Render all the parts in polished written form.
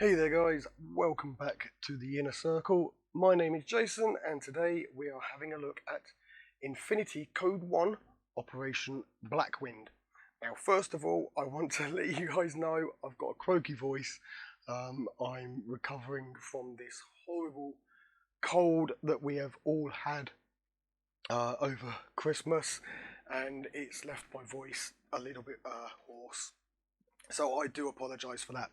Hey there guys, welcome back to the Inner Circle. My name is Jason and today we are having a look at Infinity Code One Operation Blackwind. Now first of all, I want to let you guys know I've got a croaky voice. I'm recovering from this horrible cold that we have all had over Christmas, and it's left my voice a little bit hoarse. So I do apologise for that.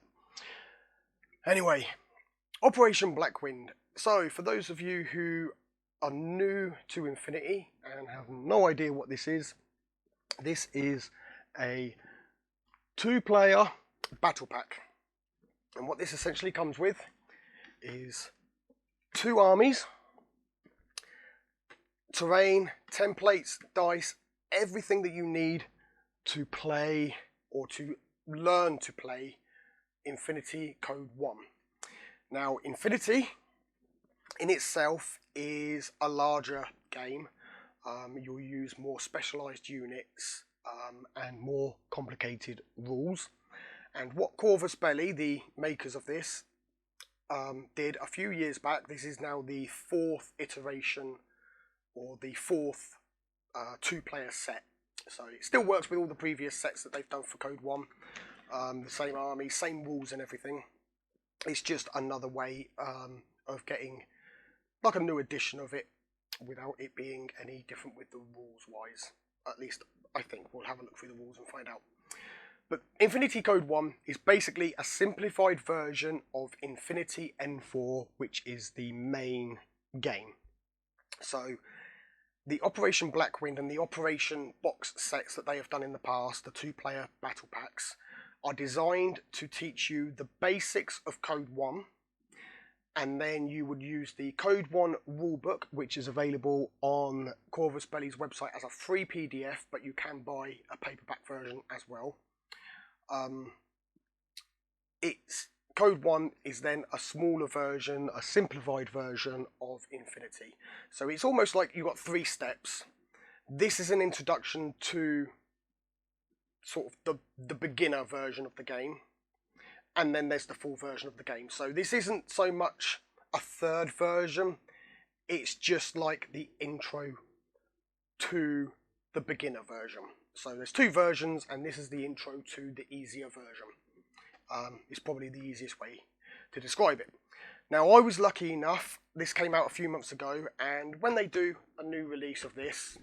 Anyway, Operation Blackwind. So, for those of you who are new to Infinity and have no idea what this is a two-player battle pack. And what this essentially comes with is two armies, terrain, templates, dice, everything that you need to play or to learn to play Infinity Code One. Now, Infinity in itself is a larger game. You'll use more specialized units and more complicated rules. And what Corvus Belli, the makers of this, did a few years back, this is now the fourth iteration or the fourth two-player set. So it still works with all the previous sets that they've done for Code One. The same army, same rules and everything. It's just another way of getting like a new edition of it without it being any different with the rules wise. At least I think. We'll have a look through the rules and find out. But Infinity Code One is basically a simplified version of Infinity N4, which is the main game. So the Operation Blackwind and the Operation box sets that they have done in the past, the two-player battle packs, are designed to teach you the basics of Code One, and then you would use the Code One rulebook, which is available on Corvus Belli's website as a free PDF, but you can buy a paperback version as well. Code One is then a smaller version, a simplified version of Infinity. So it's almost like you've got three steps. This is an introduction to sort of the beginner version of the game, and then there's the full version of the game. So this isn't so much a third version, it's just like the intro to the beginner version. So there's two versions and this is the intro to the easier version. It's probably the easiest way to describe it. Now I was lucky enough, this came out a few months ago, and when they do a new release of this,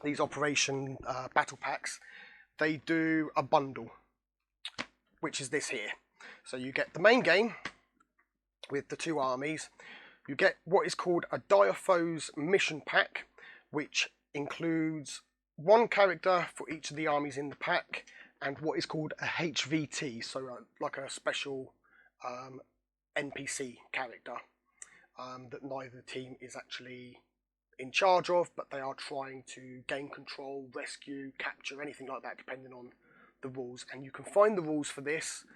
these Operation battle packs, they do a bundle, which is this here. So you get the main game with the two armies. You get what is called a Dire Foes mission pack, which includes one character for each of the armies in the pack, and what is called a HVT, so like a special NPC character that neither team is actually in charge of, but they are trying to gain control, rescue, capture, anything like that, depending on the rules. And you can find the rules for this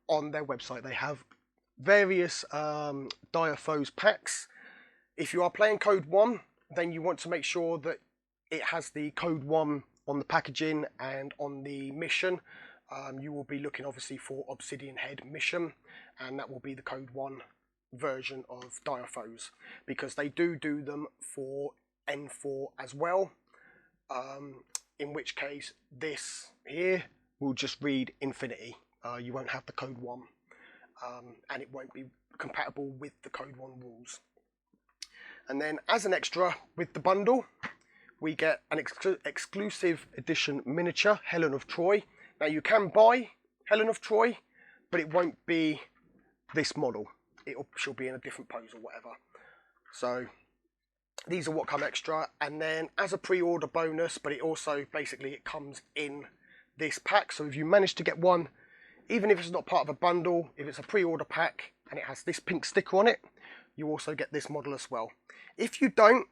on their website. They have various Dire Foes packs. If you are playing Code One, then you want to make sure that it has the Code One on the packaging and on the mission. You will be looking obviously for Obsidian Head mission, and that will be the Code One version of Dire Foes, because they do them for N4 as well, in which case this here will just read Infinity. You won't have the Code One, and it won't be compatible with the Code One rules. And then as an extra with the bundle, we get an exclusive edition miniature, Helen of Troy. Now you can buy Helen of Troy, but it won't be this model. She'll be in a different pose or whatever. So these are what come extra, and then as a pre-order bonus, but it also basically it comes in this pack. So if you manage to get one, even if it's not part of a bundle, if it's a pre-order pack and it has this pink sticker on it, you also get this model as well. If you don't,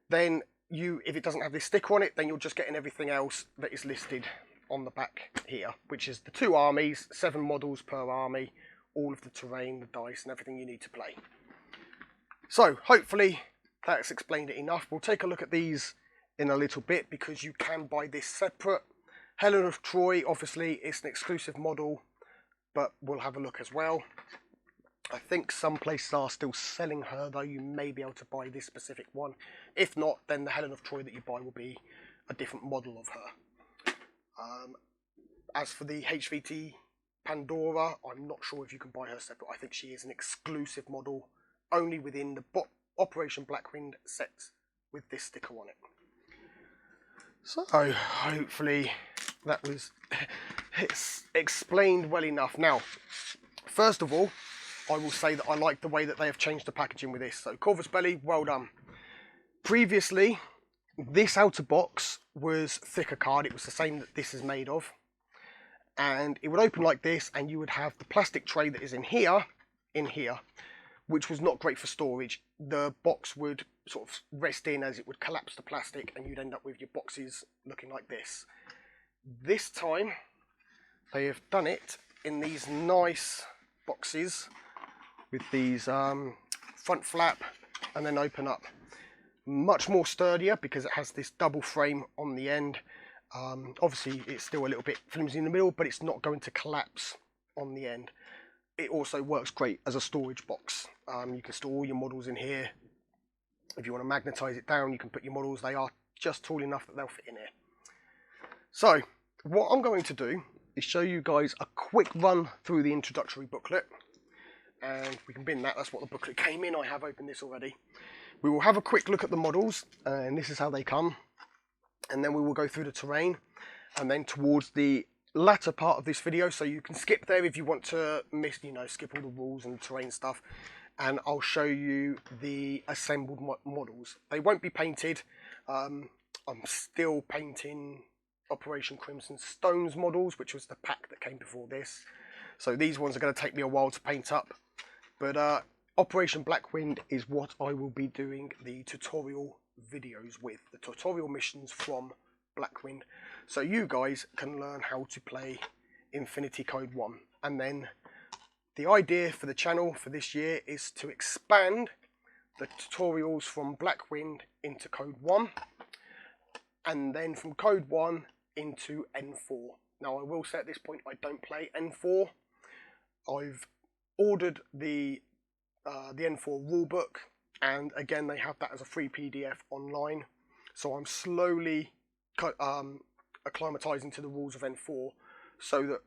then if it doesn't have this sticker on it, then you're just getting everything else that is listed on the back here, which is the two armies, 7 models per army, all of the terrain, the dice, and everything you need to play. So hopefully that's explained it enough. We'll take a look at these in a little bit, because you can buy this separate. Helen of Troy, obviously, it's an exclusive model but we'll have a look as well. I think some places are still selling her, though you may be able to buy this specific one. If not, then the Helen of Troy that you buy will be a different model of her. As for the HVT Pandora, I'm not sure if you can buy her separate. I think she is an exclusive model only within the Operation Blackwind set with this sticker on it. So hopefully that was it's explained well enough. Now, first of all, I will say that I like the way that they have changed the packaging with this. So Corvus Belly, well done. Previously, this outer box was thicker card. It was the same that this is made of. And it would open like this, and you would have the plastic tray that is in here, which was not great for storage. The box would sort of rest in as it would collapse the plastic, and you'd end up with your boxes looking like this. This time, they have done it in these nice boxes with these front flap and then open up. Much more sturdier because it has this double frame on the end. Obviously, it's still a little bit flimsy in the middle, but it's not going to collapse on the end. It also works great as a storage box. You can store all your models in here. If you want to magnetize it down, you can put your models. They are just tall enough that they'll fit in here. So, what I'm going to do is show you guys a quick run through the introductory booklet. And we can bin that. That's what the booklet came in. I have opened this already. We will have a quick look at the models, and this is how they come. And then we will go through the terrain, and then towards the latter part of this video, so you can skip there if you want to miss, skip all the rules and the terrain stuff, and I'll show you the assembled models. They won't be painted. I'm still painting Operation Crimson Stone's models, which was the pack that came before this. So these ones are going to take me a while to paint up, but Operation Blackwind is what I will be doing the tutorial videos with, the tutorial missions from Blackwind, so you guys can learn how to play Infinity Code One. And then the idea for the channel for this year is to expand the tutorials from Blackwind into Code One, and then from Code One into N4. Now I will say at this point I don't play N4. I've ordered the N4 rulebook, and again they have that as a free PDF online, so I'm slowly acclimatizing to the rules of N4 so that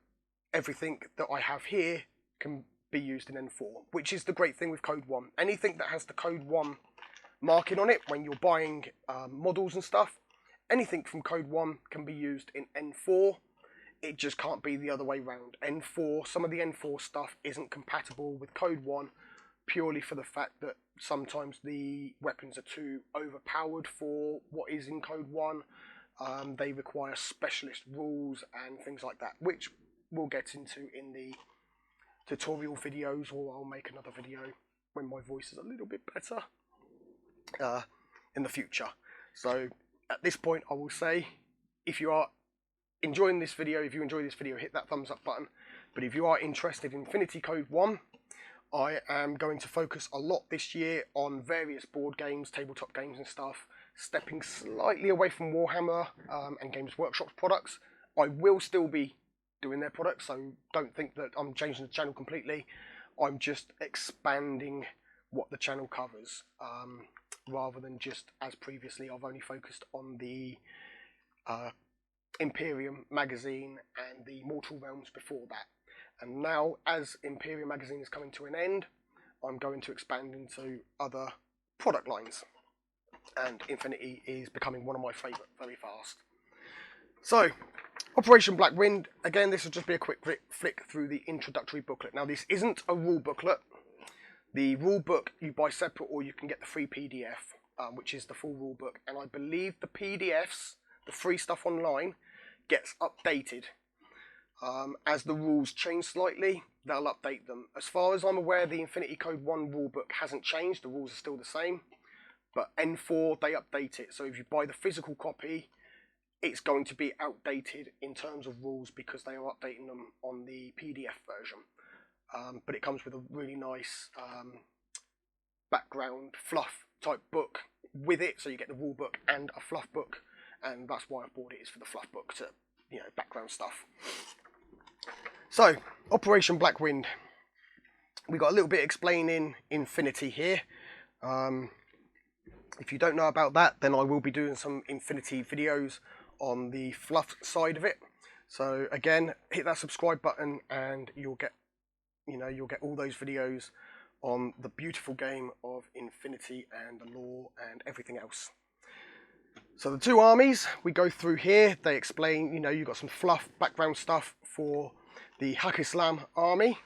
everything that I have here can be used in N4, which is the great thing with Code One. Anything that has the Code One marking on it when you're buying models and stuff, anything from Code One can be used in N4. It just can't be the other way round. N4, some of the N4 stuff isn't compatible with Code One, purely for the fact that sometimes the weapons are too overpowered for what is in Code One. They require specialist rules and things like that, which we'll get into in the tutorial videos, or I'll make another video when my voice is a little bit better in the future. So at this point I will say, if you are enjoying this video, if you enjoy this video, hit that thumbs up button. But if you are interested in Infinity Code One, I am going to focus a lot this year on various board games, tabletop games and stuff, stepping slightly away from Warhammer and Games Workshop's products. I will still be doing their products, so don't think that I'm changing the channel completely. I'm just expanding what the channel covers, rather than just, as previously, I've only focused on the Imperium magazine and the Mortal Realms before that. And now, as Imperium magazine is coming to an end, I'm going to expand into other product lines. And Infinity is becoming one of my favourite very fast. So, Operation Blackwind, again, this will just be a quick flick through the introductory booklet. Now, this isn't a rule booklet. The rule book you buy separate, or you can get the free PDF, which is the full rule book. And I believe the PDFs, the free stuff online, gets updated. As the rules change slightly, they'll update them. As far as I'm aware, the Infinity Code 1 rulebook hasn't changed. The rules are still the same. But N4, they update it. So if you buy the physical copy, it's going to be outdated in terms of rules because they are updating them on the PDF version. But it comes with a really nice background fluff type book with it. So you get the rulebook and a fluff book. And that's why I bought it, is for the fluff book to, background stuff. So, Operation Blackwind. We got a little bit explaining Infinity here. If you don't know about that, then I will be doing some Infinity videos on the fluff side of it. So again, hit that subscribe button and you'll get all those videos on the beautiful game of Infinity and the lore and everything else. So the two armies we go through here, they explain, you've got some fluff background stuff for the Haq-Islam army.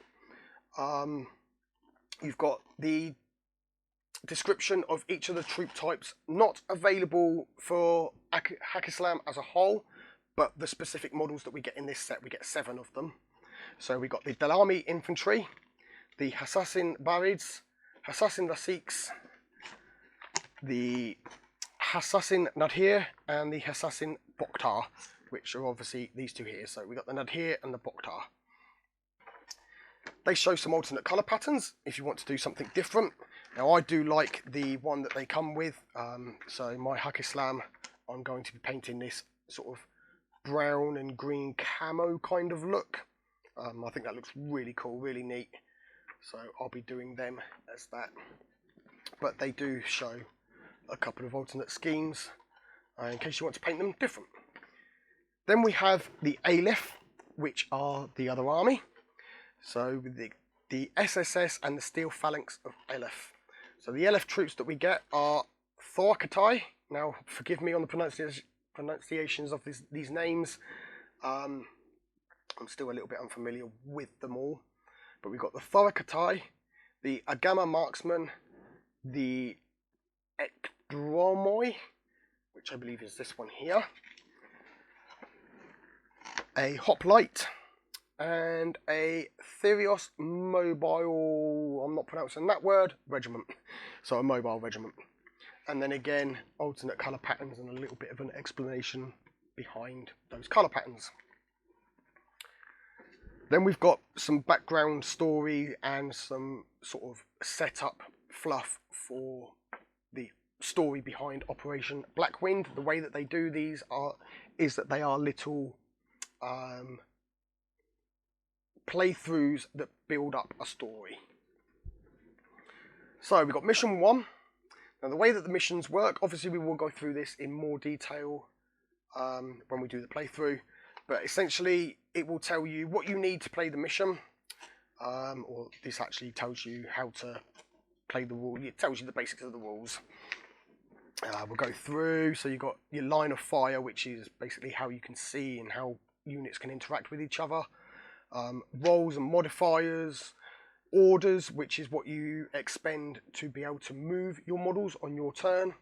You've got the description of each of the troop types, not available for Haq-Islam as a whole, but the specific models that we get in this set, we get 7 of them. So we got the Dalami infantry, the Hassassin Barids, Hassassin Rasiks, the Hassassin Nadhir, and the Hassassin Bokhtar, which are obviously these two here. So we got the Nadhir and the Bokhtar. They show some alternate colour patterns if you want to do something different. Now I do like the one that they come with, so my Haq-Islam, I'm going to be painting this sort of brown and green camo kind of look. I think that looks really cool, really neat, so I'll be doing them as that. But they do show a couple of alternate schemes in case you want to paint them different. Then we have the Aleph, which are the other army. So the SSS and the Steel Phalanx of Aleph. So the Aleph troops that we get are Thoracatai. Now, forgive me on the pronunciations of these names. I'm still a little bit unfamiliar with them all. But we've got the Thoracatai, the Agama Marksman, the Ekdromoi, which I believe is this one here, a Hoplite, and a Therios Mobile, I'm not pronouncing that word, regiment. So a mobile regiment. And then again, alternate colour patterns and a little bit of an explanation behind those colour patterns. Then we've got some background story and some sort of setup fluff for the story behind Operation Blackwind. The way that they do these is that they are little playthroughs that build up a story. So we've got mission 1. Now the way that the missions work, obviously we will go through this in more detail when we do the playthrough, but essentially it will tell you what you need to play the mission, or this actually tells you how to play the rule. It tells you the basics of the rules. We'll go through, so you've got your line of fire, which is basically how you can see and how units can interact with each other. Roles and modifiers, orders, which is what you expend to be able to move your models on your turn,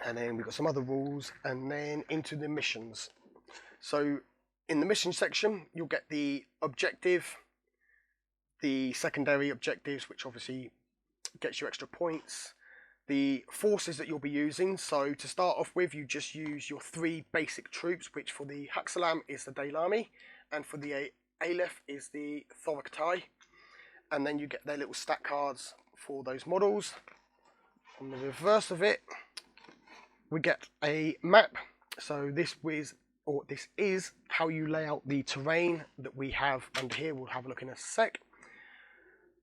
and then we've got some other rules, and then into the missions. So in the mission section you'll get the objective, the secondary objectives, which obviously gets you extra points, the forces that you'll be using. So to start off with, you just use your 3 basic troops, which for the Haq-Islam is the Dalami, and for the Aleph is the Thoracatai, and then you get their little stat cards for those models. On the reverse of it, we get a map. So this is how you lay out the terrain that we have under here. We'll have a look in a sec.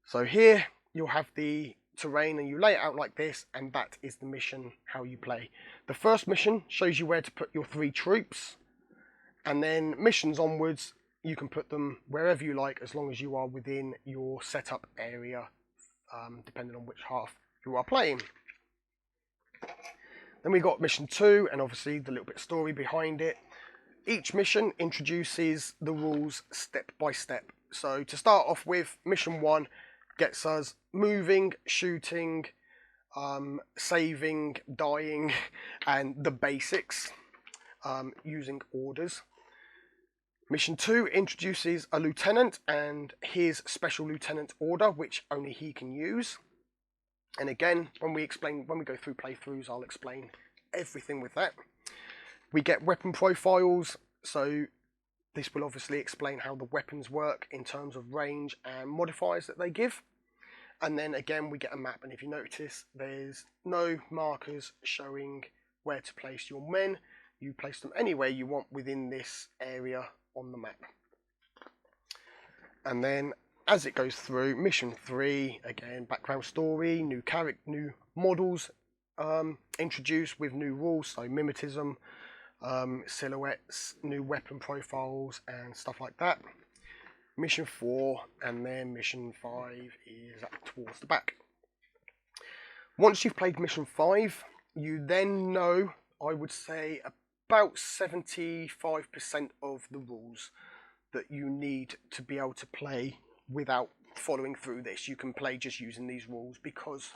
So here you'll have the terrain and you lay it out like this, and that is the mission, how you play. The first mission shows you where to put your 3 troops, and then missions onwards you can put them wherever you like, as long as you are within your setup area, depending on which half you are playing. Then we got mission 2, and obviously the little bit of story behind it. Each mission introduces the rules step by step. So to start off with, mission 1 gets us moving, shooting, saving, dying, and the basics, using orders. Mission 2 introduces a lieutenant and his special lieutenant order, which only he can use. And again, when we go through playthroughs, I'll explain everything with that. We get weapon profiles, so this will obviously explain how the weapons work in terms of range and modifiers that they give. And then again, we get a map, and if you notice, there's no markers showing where to place your men. You place them anywhere you want within this area on the map. And then as it goes through, mission 3, again, background story, new models introduced with new rules, so mimetism, silhouettes, new weapon profiles, and stuff like that. Mission 4, and then mission 5 is up towards the back. Once you've played mission 5, you then know, I would say, about 75% of the rules that you need to be able to play without following through this. You can play just using these rules, because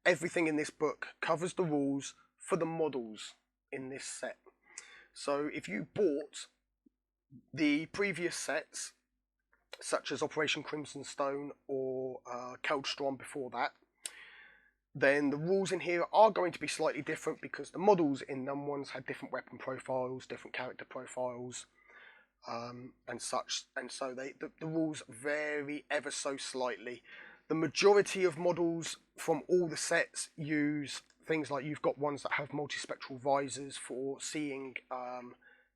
everything in this book covers the rules for the models in this set. So if you bought the previous sets, such as Operation Crimson Stone or Keldstrom before that, then the rules in here are going to be slightly different, because the models in them ones had different weapon profiles, different character profiles, and such, and so the rules vary ever so slightly. The majority of models from all the sets use things like, you've got ones that have multispectral visors for seeing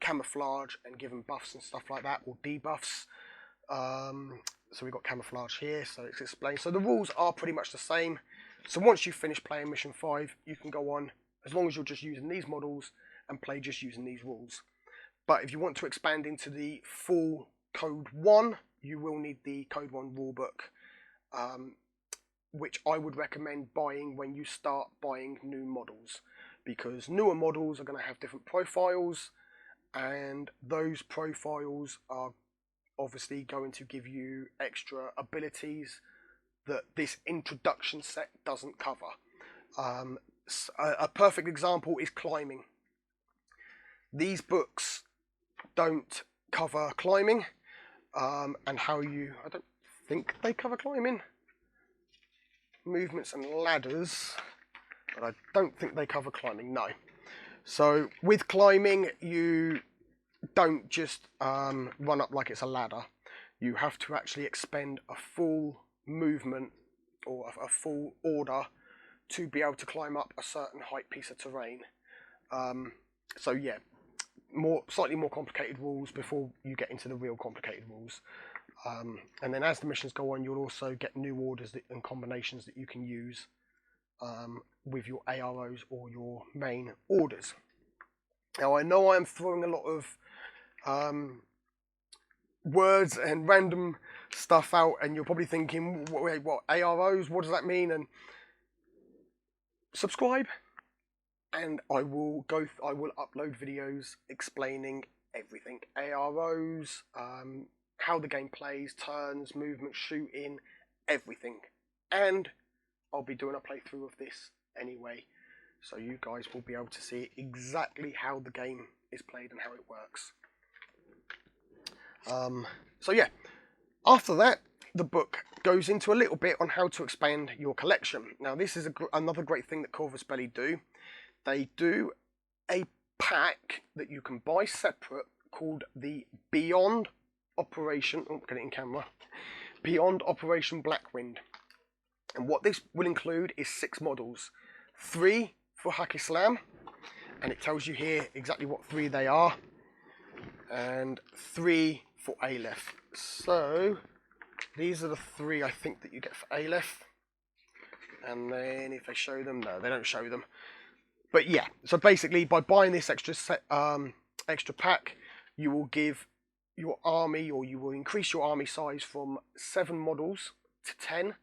camouflage and giving buffs and stuff like that, or debuffs. So we've got camouflage here, so it's explained. So the rules are pretty much the same. So once you finish playing mission 5, you can go on, as long as you're just using these models, and play just using these rules. But if you want to expand into the full Code 1, you will need the Code 1 rulebook, which I would recommend buying when you start buying new models, because newer models are going to have different profiles, and those profiles are obviously going to give you extra abilities that this introduction set doesn't cover. A perfect example is climbing. These books don't cover climbing, and how you, I don't think they cover climbing. Movements and ladders, but I don't think they cover climbing, no. So with climbing, you don't just run up like it's a ladder. You have to actually expend a full movement or a full order to be able to climb up a certain height piece of terrain. So yeah, slightly more complicated rules before you get into the real complicated rules. And then as the missions go on, you'll also get new orders and combinations that you can use with your AROs or your main orders. Now I know I'm throwing a lot of words and random stuff out, and you're probably thinking, wait, what, AROs, what does that mean? And subscribe, and I will upload videos explaining everything. AROs, how the game plays, turns, movement, shooting, everything. And I'll be doing a playthrough of this anyway, so you guys will be able to see exactly how the game is played and how it works. So yeah, after that, the book goes into a little bit on how to expand your collection. Now this is another great thing that Corvus Belli do. They do a pack that you can buy separate called the Beyond Operation, get it in camera, Beyond Operation Blackwind. And what this will include is 6 models, 3 for Hack Islam, and it tells you here exactly what 3 they are, and 3 for Aleph. So these are the 3 I think that you get for Aleph. And then if they show them, no, they don't show them. But yeah, so basically by buying this extra pack, you will give your army, or you will increase your army size from 7 models to 10.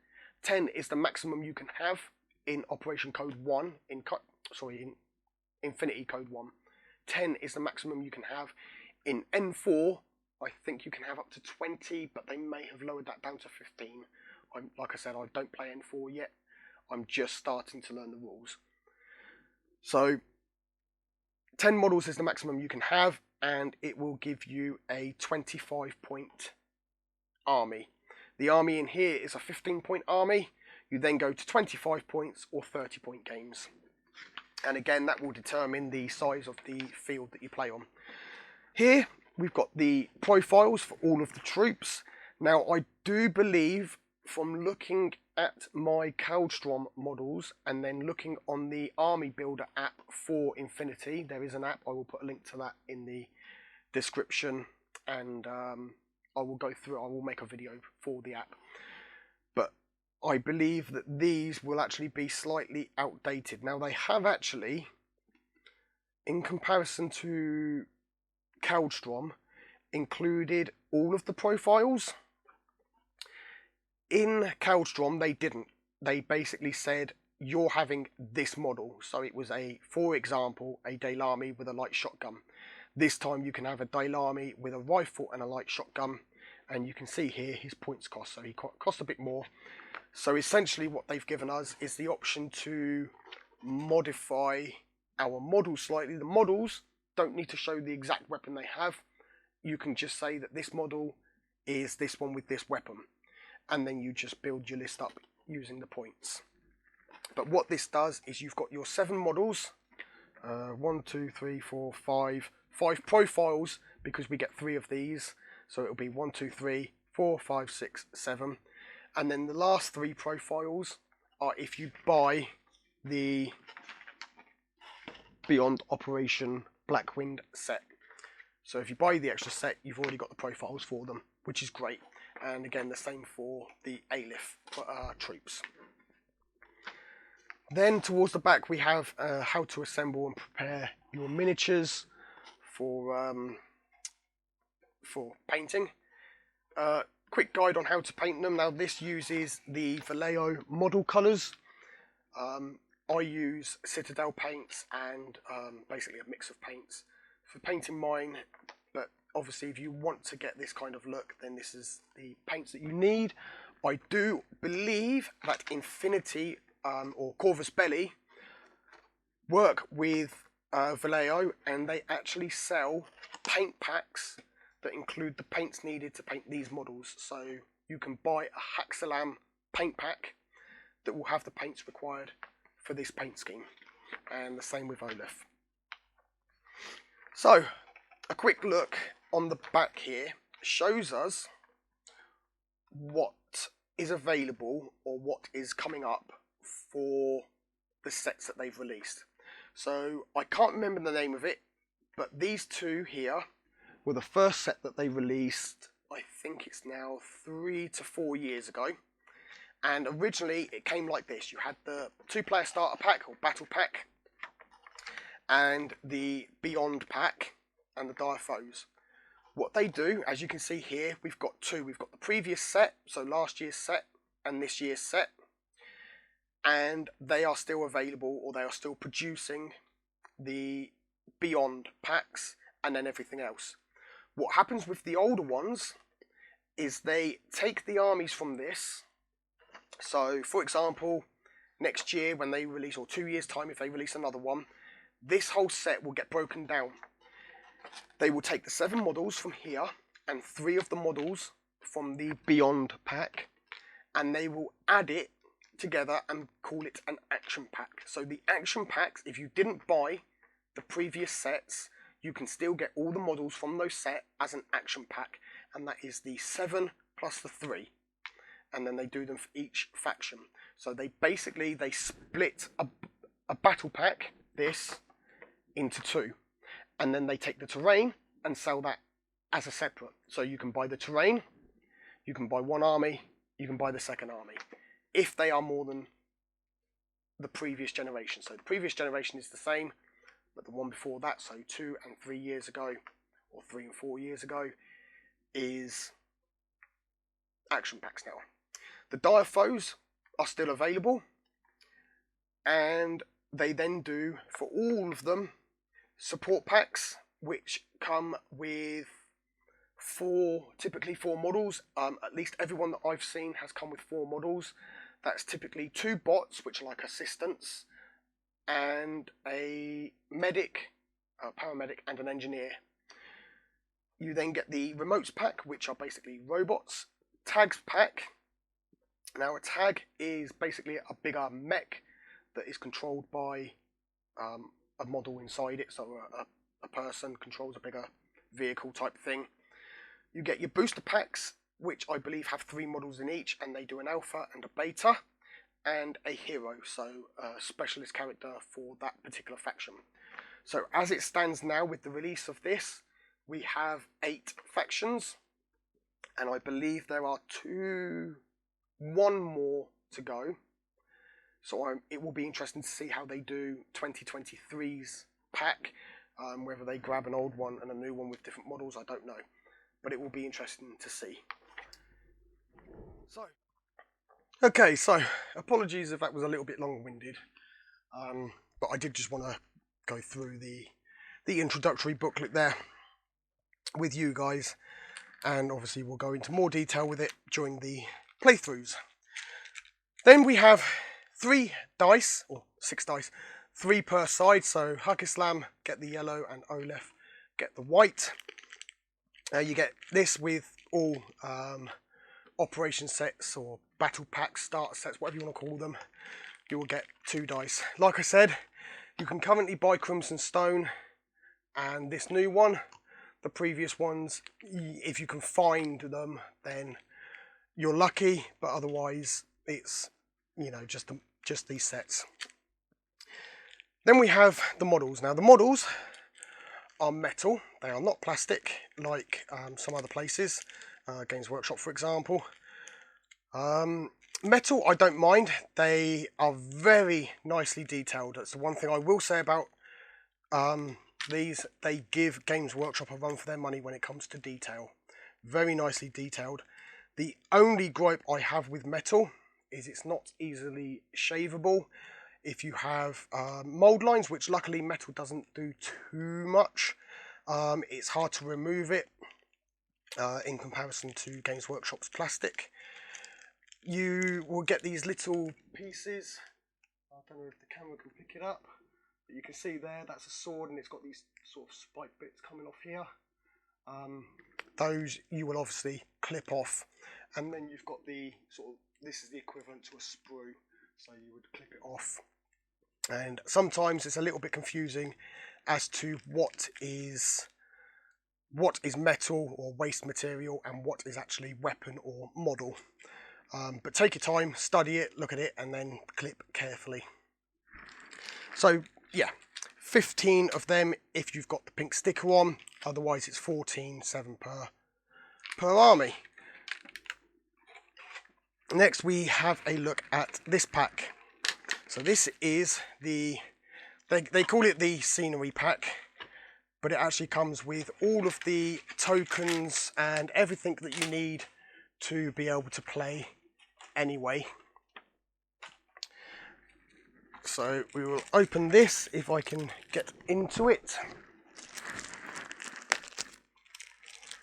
10 is the maximum you can have in Operation Code 1, in Infinity Code 1. 10 is the maximum you can have. In N4, I think you can have up to 20, but they may have lowered that down to 15. Like I said, I don't play N4 yet. I'm just starting to learn the rules. So 10 models is the maximum you can have, and it will give you a 25-point army. The army in here is a 15-point army. You then go to 25 points or 30-point games. And again, that will determine the size of the field that you play on. Here, we've got the profiles for all of the troops. Now, I do believe, from looking at my Keldstrom models and then looking on the Army Builder app for Infinity, there is an app, I will put a link to that in the description and I will go through. I will make a video for the app, but I believe that these will actually be slightly outdated. Now, they have actually, in comparison to Kaldstrom, included all of the profiles. In Kaldstrom, they didn't. They basically said, you're having this model. So it was for example, a Daylami with a light shotgun. This time you can have a Daylami with a rifle and a light shotgun. And you can see here his points cost. So he costs a bit more. So essentially what they've given us is the option to modify our models slightly. The models don't need to show the exact weapon they have. You can just say that this model is this one with this weapon. And then you just build your list up using the points. But what this does is you've got your 7 models. 1, 2, 3, 4, 5. 5 profiles, because we get 3 of these. So it'll be 1, 2, 3, 4, 5, 6, 7. And then the last 3 profiles are if you buy the Beyond Operation Blackwind set. So if you buy the extra set, you've already got the profiles for them, which is great. And again, the same for the ALIF troops. Then towards the back, we have how to assemble and prepare your miniatures for painting. Quick guide on how to paint them. Now, this uses the Vallejo model colours. I use Citadel paints and basically a mix of paints for painting mine. But obviously, if you want to get this kind of look, then this is the paints that you need. I do believe that Infinity or Corvus Belli work with Vallejo, and they actually sell paint packs that include the paints needed to paint these models. So you can buy a Haxalam paint pack that will have the paints required for this paint scheme, and the same with Olaf. So a quick look on the back here shows us what is available or what is coming up for the sets that they've released. So I can't remember the name of it, but these 2 here were the first set that they released. I think it's now 3 to 4 years ago. And originally it came like this. You had the 2-player starter pack or battle pack, and the Beyond pack and the Dire Foes. What they do, as you can see here, we've got 2. We've got the previous set, so last year's set, and this year's set. And they are still available, or they are still producing the Beyond packs and then everything else. What happens with the older ones is they take the armies from this. So, for example, next year when they release, or 2 years' time if they release another one, this whole set will get broken down. They will take the 7 models from here and 3 of the models from the Beyond pack, and they will add it together and call it an action pack. So the action packs, if you didn't buy the previous sets, you can still get all the models from those sets as an action pack, and that is the 7 plus the 3. And then they do them for each faction. So they split a battle pack, this, into 2. And then they take the terrain and sell that as a separate. So you can buy the terrain, you can buy one army, you can buy the second army, if they are more than the previous generation. So the previous generation is the same, but the one before that, so 2 and 3 years ago, or 3 and 4 years ago, is action packs now. The Dire Foes are still available, and they then do, for all of them, support packs, which come with typically 4 models. At least everyone that I've seen has come with 4 models. That's typically 2 bots, which are like assistants, and a medic, a paramedic, and an engineer. You then get the remotes pack, which are basically robots. Tags pack. Now a tag is basically a bigger mech that is controlled by a model inside it, so a person controls a bigger vehicle type thing. You get your booster packs, which I believe have 3 models in each, and they do an alpha and a beta, and a hero, so a specialist character for that particular faction. So as it stands now with the release of this, we have 8 factions, and I believe there are one more to go. So it will be interesting to see how they do 2023's pack, whether they grab an old one and a new one with different models, I don't know. But it will be interesting to see. Okay, so apologies if that was a little bit long-winded, but I did just want to go through the introductory booklet there with you guys, and obviously we'll go into more detail with it during the playthroughs. Then we have 3 dice, or 6 dice, 3 per side, so Hakislam get the yellow and Olef get the white. You get this with all operation sets or battle packs, starter sets, whatever you want to call them. You will get 2 dice. Like I said, you can currently buy Crimson Stone and this new one. The previous ones, if you can find them, then you're lucky, but otherwise it's, you know, just these sets. Then we have the models. Now the models are metal. They are not plastic like some other places, Games Workshop for example. Metal I don't mind. They are very nicely detailed. That's the one thing I will say about these. They give Games Workshop a run for their money when it comes to detail. Very nicely detailed. The only gripe I have with metal is it's not easily shaveable. If you have mold lines, which luckily metal doesn't do too much, it's hard to remove it in comparison to Games Workshop's plastic. You will get these little pieces. I don't know if the camera can pick it up, but you can see there, that's a sword and it's got these sort of spike bits coming off here. Those you will obviously clip off, and then you've got the sort of, this is the equivalent to a sprue, so you would clip it off. And sometimes it's a little bit confusing as to what is metal or waste material and what is actually weapon or model. But take your time, study it, look at it, and then clip carefully. So yeah, 15 of them if you've got the pink sticker on, otherwise it's 14.7 per army. Next we have a look at this pack. So this is they call it the scenery pack, but it actually comes with all of the tokens and everything that you need to be able to play anyway. So we will open this if I can get into it.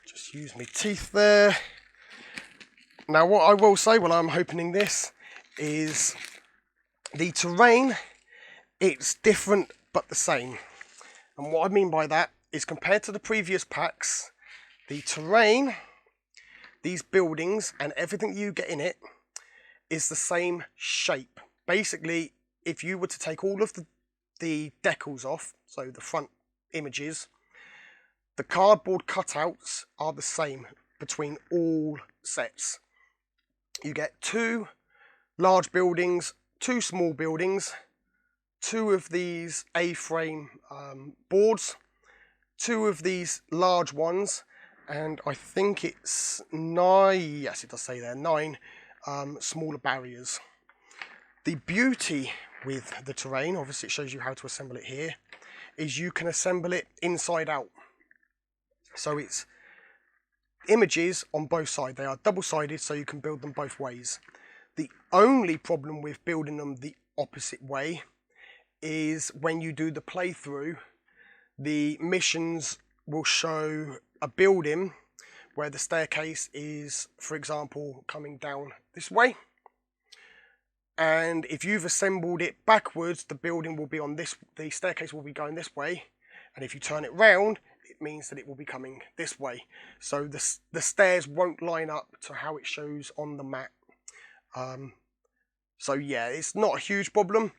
Just use my teeth there. Now what I will say while I'm opening this is the terrain, it's different but the same. And what I mean by that is, compared to the previous packs, the terrain, these buildings and everything you get in it is the same shape. Basically, if you were to take all of the decals off, so the front images, the cardboard cutouts are the same between all sets. You get 2 large buildings, 2 small buildings, 2 of these A-frame boards, 2 of these large ones, and I think it's 9, yes it does say there, 9 smaller barriers. The beauty with the terrain, obviously it shows you how to assemble it here, is you can assemble it inside out. So it's images on both sides. They are double-sided, so you can build them both ways. The only problem with building them the opposite way is when you do the playthrough, the missions will show a building where the staircase is, for example, coming down this way. And if you've assembled it backwards, the building will be on this, the staircase will be going this way. And if you turn it round, it means that it will be coming this way. So the stairs won't line up to how it shows on the map. So yeah, it's not a huge problem,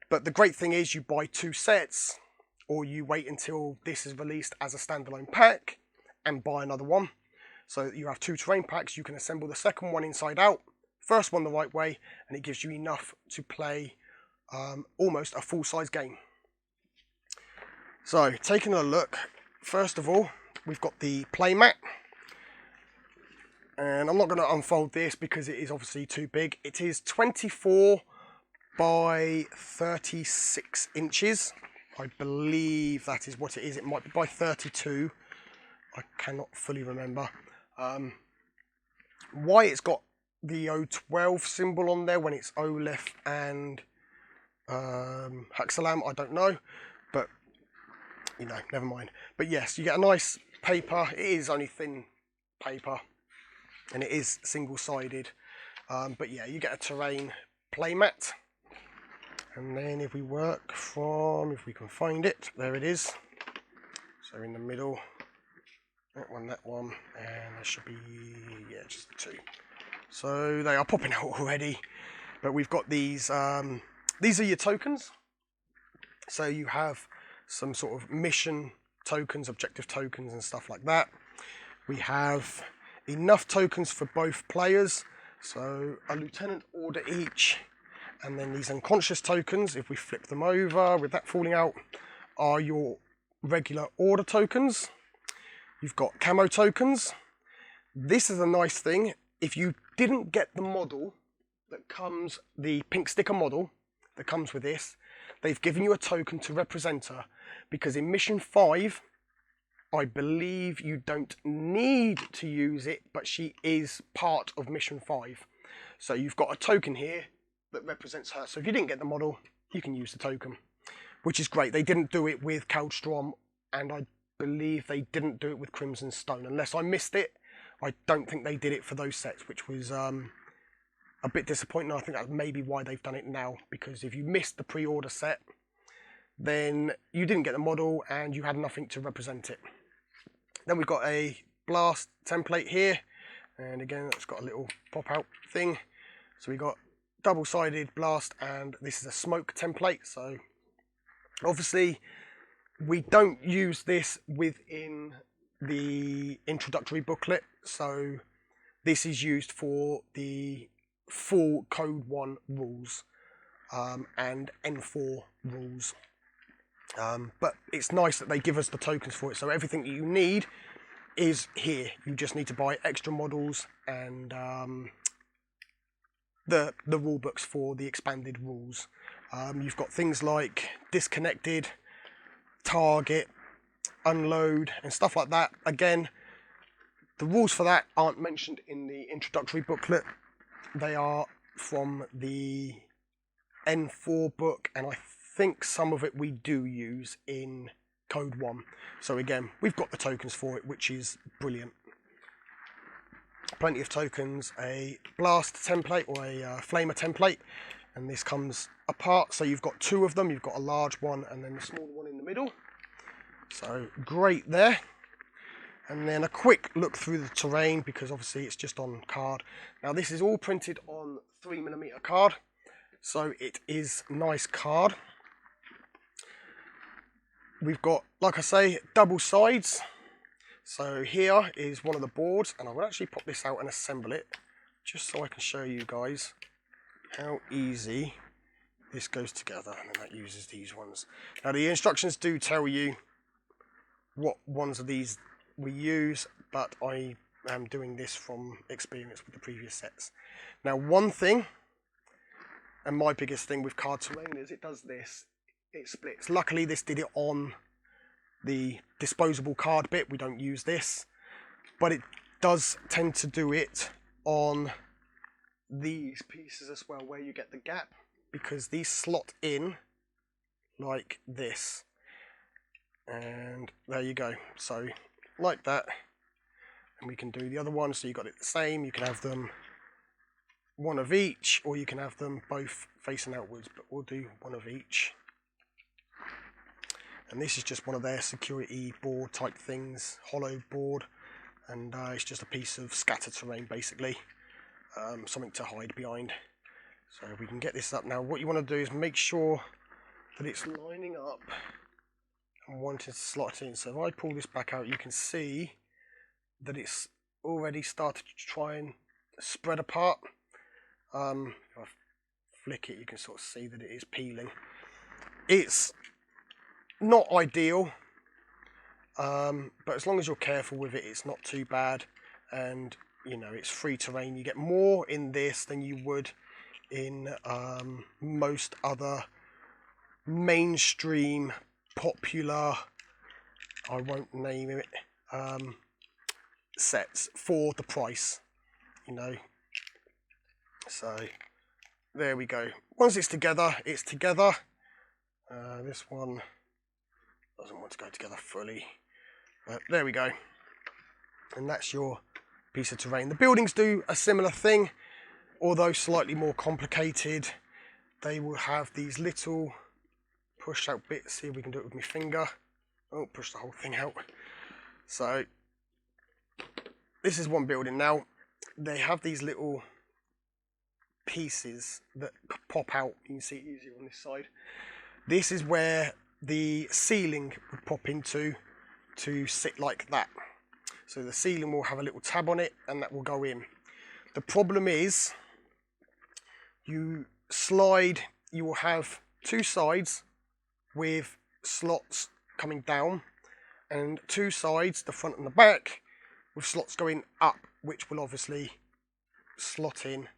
but the great thing is you buy 2 sets, or you wait until this is released as a standalone pack and buy another one. So you have 2 terrain packs, you can assemble the second one inside out, first one the right way, and it gives you enough to play almost a full-size game. So taking a look, first of all, we've got the play mat. And I'm not going to unfold this because it is obviously too big. It is 24 by 36 inches. I believe that is what it is. It might be by 32. I cannot fully remember. Why it's got the O12 symbol on there when it's OLEF and Huxalam, I don't know. But, you know, never mind. But yes, you get a nice paper. It is only thin paper. And it is single-sided. But yeah, you get a terrain playmat. And then if we work from, if we can find it, there it is. So in the middle, that one, and there should be, yeah, just the two. So they are popping out already. But we've got these are your tokens. So you have some sort of mission tokens, objective tokens and stuff like that. We have enough tokens for both players, so a lieutenant order each, and then these unconscious tokens, if we flip them over with that falling out, are your regular order tokens. You've got camo tokens. This is a nice thing. If you didn't get the model that comes, the pink sticker model that comes with this, they've given you a token to represent her, because in mission 5 I believe you don't need to use it, but she is part of mission 5. So you've got a token here that represents her. So if you didn't get the model, you can use the token, which is great. They didn't do it with Kaldstrom, and I believe they didn't do it with Crimson Stone. Unless I missed it, I don't think they did it for those sets, which was a bit disappointing. I think that's maybe why they've done it now, because if you missed the pre-order set, then you didn't get the model and you had nothing to represent it. Then we've got a blast template here, and again it's got a little pop out thing. So we've got double-sided blast, and this is a smoke template. So obviously we don't use this within the introductory booklet, so this is used for the full Code 1 rules and N4 rules. But it's nice that they give us the tokens for it, so everything that you need is here. You just need to buy extra models and the rule books for the expanded rules. You've got things like disconnected, target, unload and stuff like that. Again, the rules for that aren't mentioned in the introductory booklet. They are from the N4 book, and I think some of it we do use in Code 1. So again, we've got the tokens for it, which is brilliant. Plenty of tokens, a blast template or a flamer template, and this comes apart. So you've got two of them. You've got a large one and then the small one in the middle. So great there. And then a quick look through the terrain, because obviously it's just on card. Now this is all printed on 3mm card, so it is nice card. We've got, like I say, double sides. So here is one of the boards, and I will actually pop this out and assemble it, just so I can show you guys how easy this goes together. And then that uses these ones. Now the instructions do tell you what ones of these we use, but I am doing this from experience with the previous sets. Now one thing, and my biggest thing with card terrain, is it does this. It splits. Luckily this did it on the disposable card bit. We don't use this, but it does tend to do it on these pieces as well, where you get the gap, because these slot in like this, and there you go. So like that, and we can do the other one. So you got it the same. You can have them one of each, or you can have them both facing outwards, but we'll do one of each. And this is just one of their security board type things, hollow board, and it's just a piece of scatter terrain basically, something to hide behind. So we can get this up now. What you want to do is make sure that it's lining up and wanting to slot in. So if I pull this back out, you can see that it's already started to try and spread apart. If I flick it, you can sort of see that it is peeling. It's not ideal, but as long as you're careful with it, it's not too bad. And you know, it's free terrain. You get more in this than you would in most other mainstream, popular, I won't name it, sets for the price, you know. So there we go. Once it's together, it's together. This one doesn't want to go together fully, but there we go. And that's your piece of terrain. The buildings do a similar thing, although slightly more complicated. They will have these little push out bits. See if we can do it with my finger. Oh, push the whole thing out. So this is one building. Now they have these little pieces that pop out. You can see it easier on this side. This is where the ceiling would pop into to sit like that. So the ceiling will have a little tab on it and that will go in. The problem is you will have two sides with slots coming down and two sides, the front and the back, with slots going up, which will obviously slot in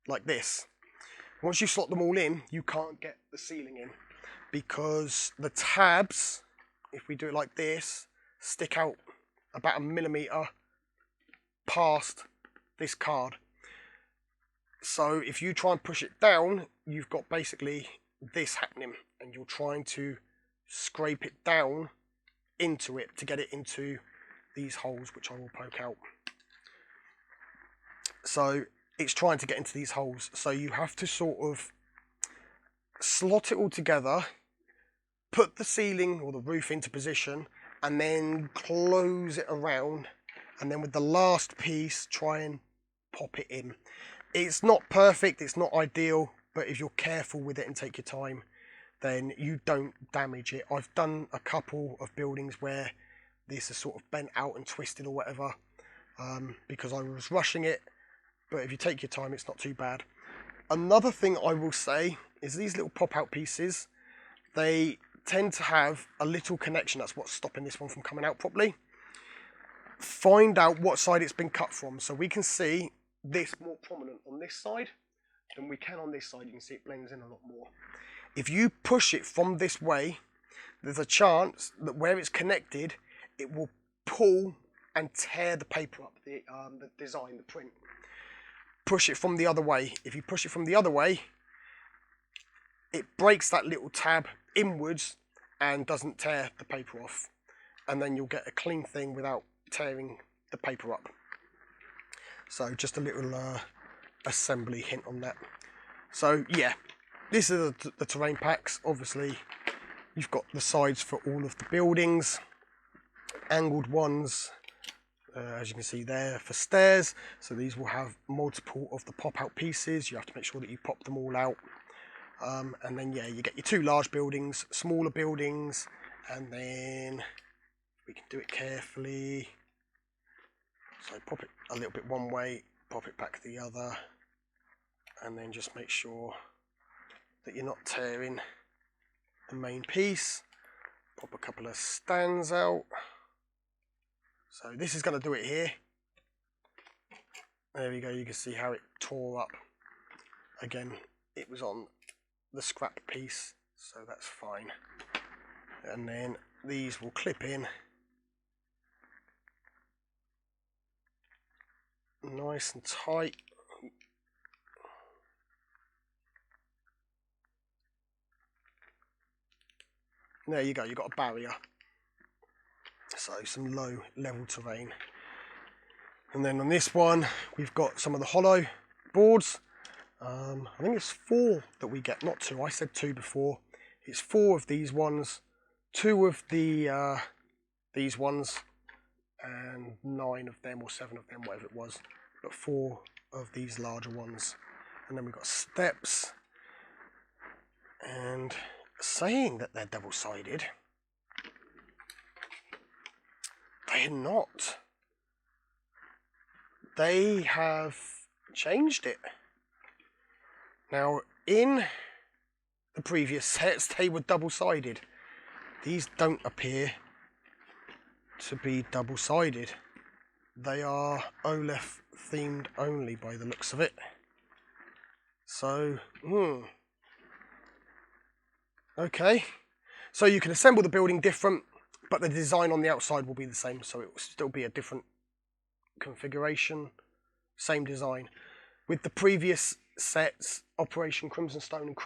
like this. Once you slot them all in, you can't get the ceiling in because the tabs, if we do it like this, stick out about 1 millimeter past this card. So if you try and push it down, you've got basically this happening and you're trying to scrape it down into it to get it into these holes, which I will poke out. So it's trying to get into these holes. So you have to sort of slot it all together, put the ceiling or the roof into position, and then close it around. And then with the last piece, try and pop it in. It's not perfect, it's not ideal, but if you're careful with it and take your time, then you don't damage it. I've done a couple of buildings where this is sort of bent out and twisted or whatever because I was rushing it, but if you take your time, it's not too bad. Another thing I will say is these little pop-out pieces, they tend to have a little connection. That's what's stopping this one from coming out properly. Find out what side it's been cut from. So we can see this more prominent on this side than we can on this side. You can see it blends in a lot more. If you push it from this way, there's a chance that where it's connected, it will pull and tear the paper up, the design, the print. Push it from the other way. If you push it from the other way, it breaks that little tab inwards and doesn't tear the paper off. And then you'll get a clean thing without tearing the paper up. So just a little assembly hint on that. So yeah, this is the terrain packs. Obviously, you've got the sides for all of the buildings, angled ones, as you can see there, for stairs. So these will have multiple of the pop-out pieces. You have to make sure that you pop them all out. And then yeah, you get your two large buildings, smaller buildings, and then we can do it carefully. So pop it a little bit one way, pop it back the other, and then just make sure that you're not tearing the main piece. Pop a couple of stands out. So this is going to do it here. There we go, you can see how it tore up. Again, it was on the scrap piece, so that's fine. And then these will clip in nice and tight. There you go, you've got a barrier. So some low level terrain. And then on this one, we've got some of the hollow boards. I think it's 4 that we get, not 2. I said 2 before. It's 4 of these ones, 2 of the these ones, and 9 of them or 7 of them, whatever it was. But 4 of these larger ones. And then we've got steps. And saying that they're double-sided, they're not. They have changed it. Now, in the previous sets, they were double-sided. These don't appear to be double-sided. they are OLEF themed only by the looks of it. So, okay. So you can assemble the building different, but the design on the outside will be the same. So it will still be a different configuration, same design. With the previous sets, Operation Crimson Stone and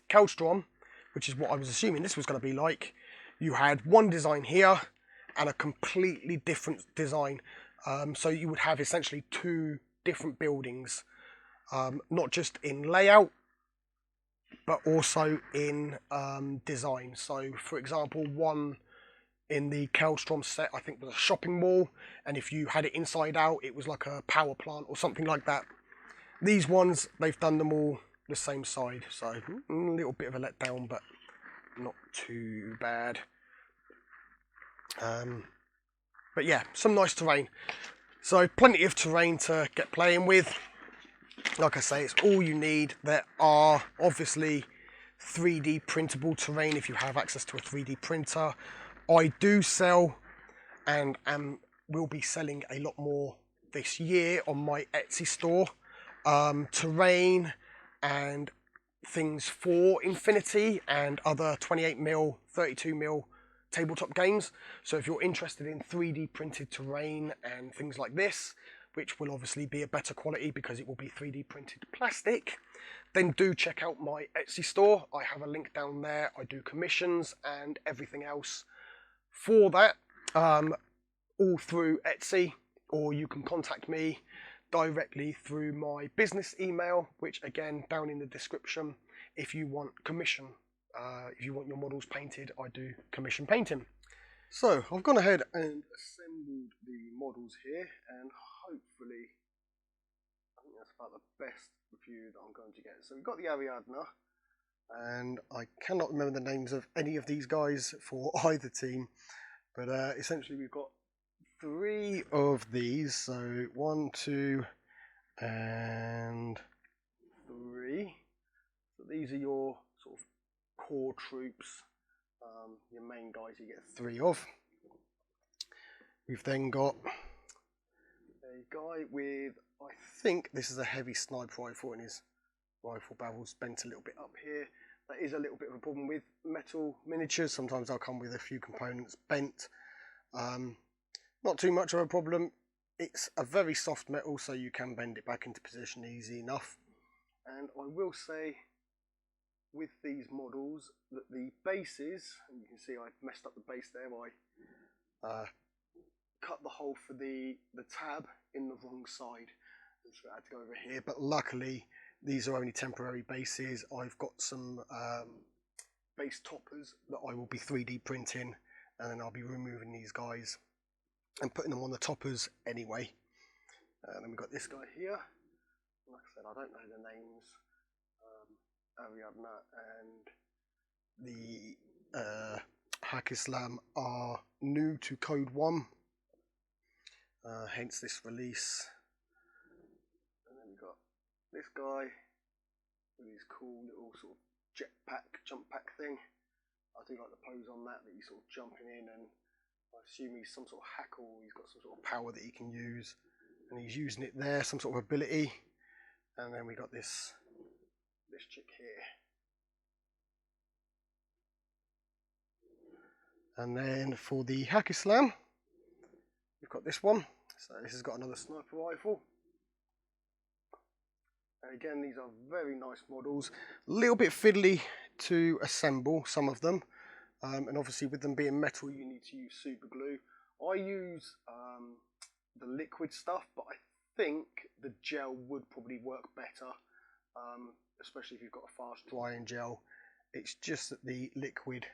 Keldstrom, which is what I was assuming this was going to be like, you had one design here and a completely different design. So you would have essentially two different buildings, not just in layout, but also in design. So, for example, one in the Keldstrom set, I think, was a shopping mall, and if you had it inside out, it was like a power plant or something like that. These ones, they've done them all the same side, so a little bit of a letdown, but not too bad. But yeah, some nice terrain. So plenty of terrain to get playing with. Like I say, it's all you need. There are obviously 3D printable terrain if you have access to a 3D printer. I do sell and will be selling a lot more this year on my Etsy store. Terrain and things for Infinity and other 28mm, 32mm tabletop games. So if you're interested in 3D printed terrain and things like this, which will obviously be a better quality because it will be 3D printed plastic, then do check out my Etsy store. I have a link down there. I do commissions and everything else for that, all through Etsy, or you can contact me directly through my business email, which again, down in the description, if you want commission. If you want your models painted, I do commission painting. So I've gone ahead and assembled the models here, and hopefully, I think that's about the best view that I'm going to get. So we've got the Ariadna, and I cannot remember the names of any of these guys for either team, but essentially we've got 3 of these. So 1, 2, and 3. So these are your sort of core troops, your main guys you get 3 of. We've then got a guy with, I think this is a heavy sniper rifle, and his rifle barrel's bent a little bit up here. That is a little bit of a problem with metal miniatures. Sometimes they'll come with a few components bent. Not too much of a problem. It's a very soft metal, so you can bend it back into position easy enough. And I will say, with these models, that the bases, and you can see I've messed up the base there, I cut the hole for the tab in the wrong side, and so I had to go over here, but luckily these are only temporary bases. I've got some base toppers that I will be 3D printing, and then I'll be removing these guys and putting them on the toppers anyway. And then we've got this guy here. Like I said, I don't know the names. Ariadna and the Hack Islam are new to Code One, hence this release. And then we've got this guy with his cool little sort of jetpack, jump pack thing. I do like the pose on that he's sort of jumping in, and I assume he's some sort of hacker, or he's got some sort of power that he can use, and he's using it there, some sort of ability. And then we got this chick here. And then for the Hack Islam, we've got this one. So this has got another sniper rifle. And again, these are very nice models. A little bit fiddly to assemble, some of them. And obviously with them being metal, you need to use super glue. I use the liquid stuff, but I think the gel would probably work better. Especially if you've got a fast drying gel. It's just that the liquid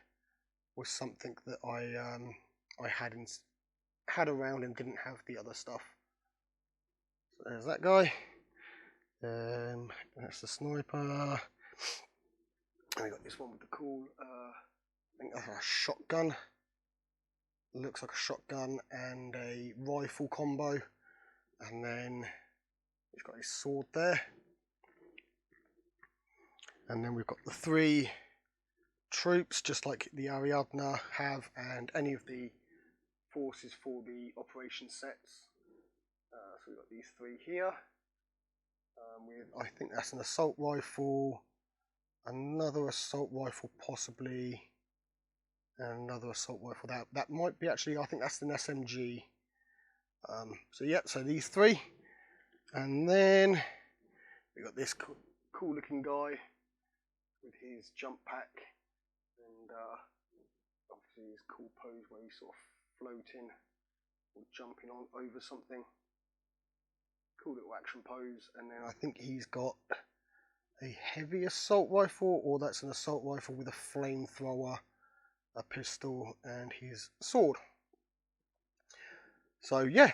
was something that I had around and didn't have the other stuff. So there's that guy. That's the sniper. And we got this one with the cool, I think that's a shotgun. Looks like a shotgun and a rifle combo. And then he's got his sword there. And then we've got the 3 troops, just like the Ariadna have, and any of the forces for the operation sets. So we've got these three here. I think that's an assault rifle, another assault rifle possibly, and another assault rifle. That might be actually, I think that's an SMG. So yeah, so these three. And then we got this cool looking guy with his jump pack and obviously his cool pose where he's sort of floating or jumping on over something. Cool little action pose. And then I think he's got a heavy assault rifle, or that's an assault rifle with a flamethrower, a pistol, and his sword. So yeah.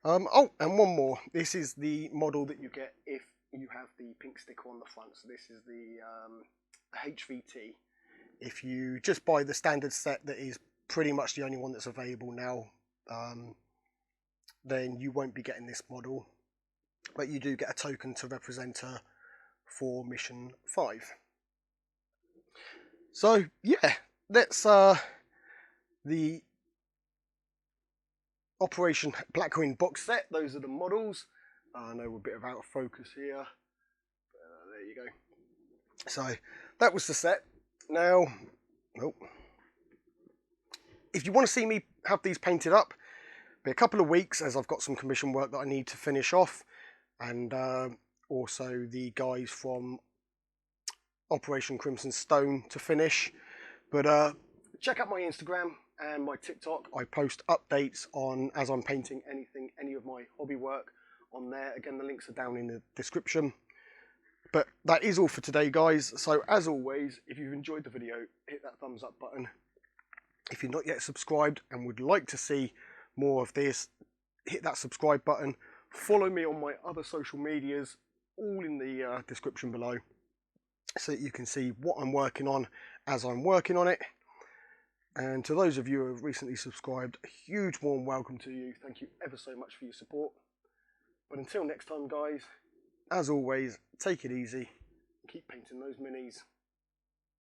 Oh, and one more. This is the model that you get if you have the pink sticker on the front. So this is the HVT. If you just buy the standard set, that is pretty much the only one that's available now, then you won't be getting this model. But you do get a token to represent her for mission 5. So yeah, that's the Operation Blackwind box set. Those are the models. I know we're a bit of out of focus here. There you go. So that was the set. Now, if you want to see me have these painted up, it'll be a couple of weeks, as I've got some commission work that I need to finish off, and also the guys from Operation Crimson Stone to finish. But check out my Instagram and my TikTok. I post updates on as I'm painting anything, any of my hobby work on there. Again, the links are down in the description. But that is all for today, guys. So as always, if you've enjoyed the video, hit that thumbs up button. If you're not yet subscribed and would like to see more of this, hit that subscribe button. Follow me on my other social medias, all in the description below, so that you can see what I'm working on as I'm working on it. And to those of you who have recently subscribed, a huge warm welcome to you. Thank you ever so much for your support. But until next time, guys, as always, take it easy and keep painting those minis.